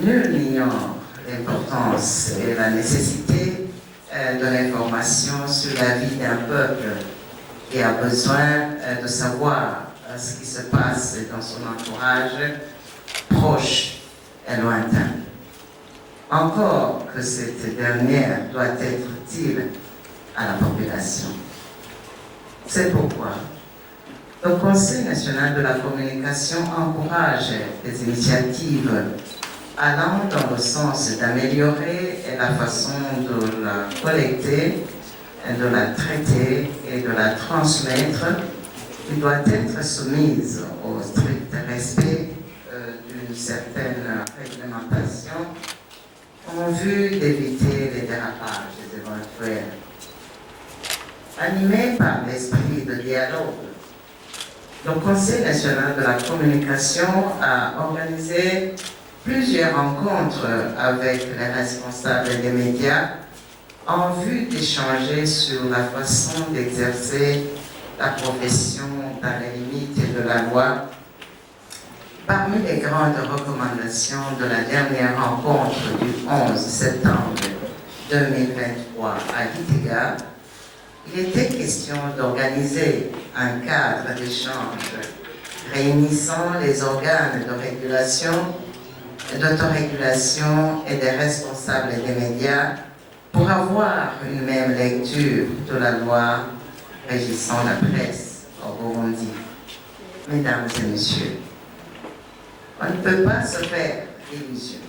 Nul n'ignore l'importance et la nécessité de l'information sur la vie d'un peuple qui a besoin de savoir ce qui se passe dans son entourage proche et lointain. Encore que cette dernière doit être utile à la population. C'est pourquoi le Conseil national de la communication encourage des initiatives allant dans le sens d'améliorer la façon de la collecter, de la traiter et de la transmettre, qui doit être soumise au strict respect d'une certaine réglementation en vue d'éviter les dérapages éventuels. Animé par l'esprit de dialogue, le Conseil national de la communication a organisé plusieurs rencontres avec les responsables des médias en vue d'échanger sur la façon d'exercer la profession dans les limites de la loi. Parmi les grandes recommandations de la dernière rencontre du 11 septembre 2023 à Gitega, il était question d'organiser un cadre d'échange réunissant les organes de régulation, d'autorégulation et des responsables des médias pour avoir une même lecture de la loi régissant la presse au Burundi. Mesdames et messieurs, on ne peut pas se faire d'illusions.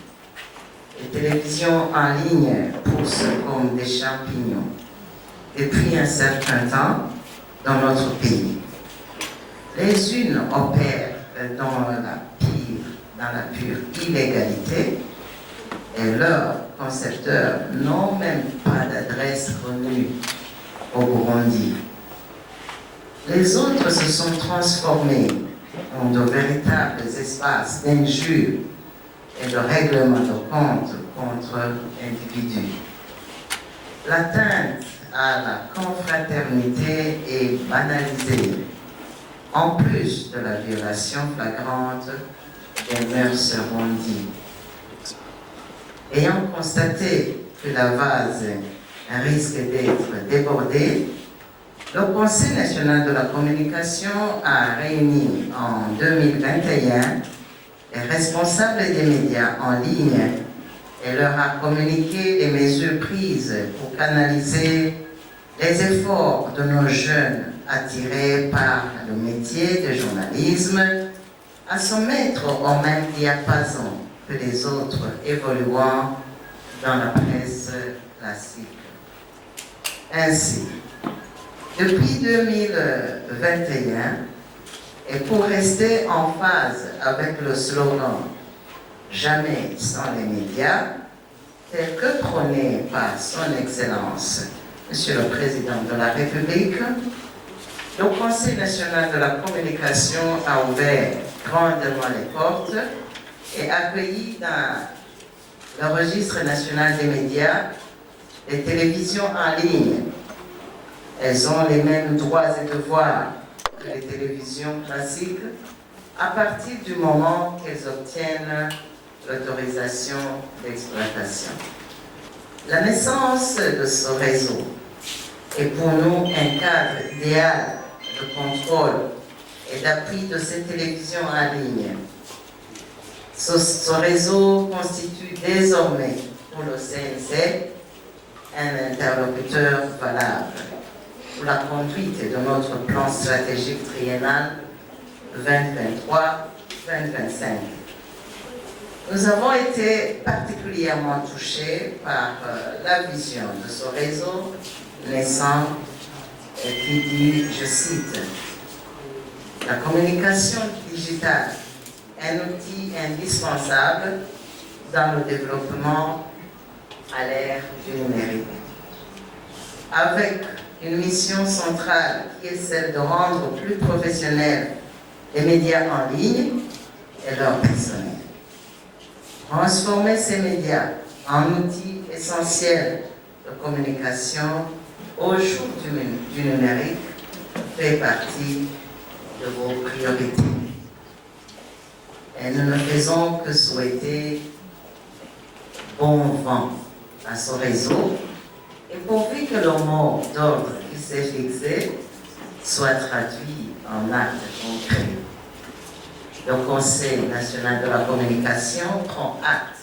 Les télévisions en ligne poussent comme des champignons depuis un certain temps dans notre pays. Les unes opèrent dans la pure illégalité et leurs concepteurs n'ont même pas d'adresse connue au Burundi. Les autres se sont transformés en de véritables espaces d'injures et de règlement de compte contre individus. L'atteinte à la confraternité est banalisée, en plus de la violation flagrante des mœurs bondies. Ayant constaté que la vase risque d'être débordée, le Conseil national de la communication a réuni en 2021 les responsables des médias en ligne et leur a communiqué les mesures prises pour canaliser les efforts de nos jeunes attirés par le métier de journalisme à se mettre au même diapason que les autres évoluant dans la presse classique. Ainsi, depuis 2021, et pour rester en phase avec le slogan « Jamais sans les médias », tel que prôné par son Excellence, Monsieur le Président de la République, le Conseil national de la communication a ouvert grandement les portes et accueilli dans le registre national des médias les télévisions en ligne. Elles ont les mêmes droits et devoirs que les télévisions classiques à partir du moment qu'elles obtiennent l'autorisation d'exploitation. La naissance de ce réseau est pour nous un cadre idéal de contrôle et d'appui de ces télévisions en ligne. Ce réseau constitue désormais pour le CNC un interlocuteur valable pour la conduite de notre plan stratégique triennal 2023-2025. Nous avons été particulièrement touchés par la vision de ce réseau naissant qui dit, je cite, « La communication digitale, un outil indispensable dans le développement à l'ère du numérique. Avec une mission centrale qui est celle de rendre plus professionnels les médias en ligne et leur personnel. Transformer ces médias en outils essentiels de communication au jour du numérique fait partie de vos priorités. Et nous ne faisons que souhaiter bon vent à son réseau et pourvu que le mot d'ordre qui s'est fixé soit traduit en actes concrets. Le Conseil national de la communication prend acte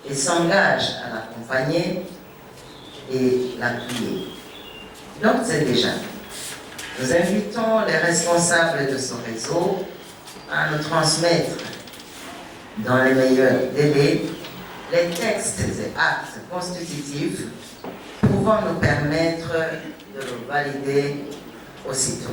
et s'engage à l'accompagner et l'appuyer. Donc, c'est déjà. Nous invitons les responsables de ce réseau à nous transmettre dans les meilleurs délais les textes et actes constitutifs pouvant nous permettre de le valider aussitôt.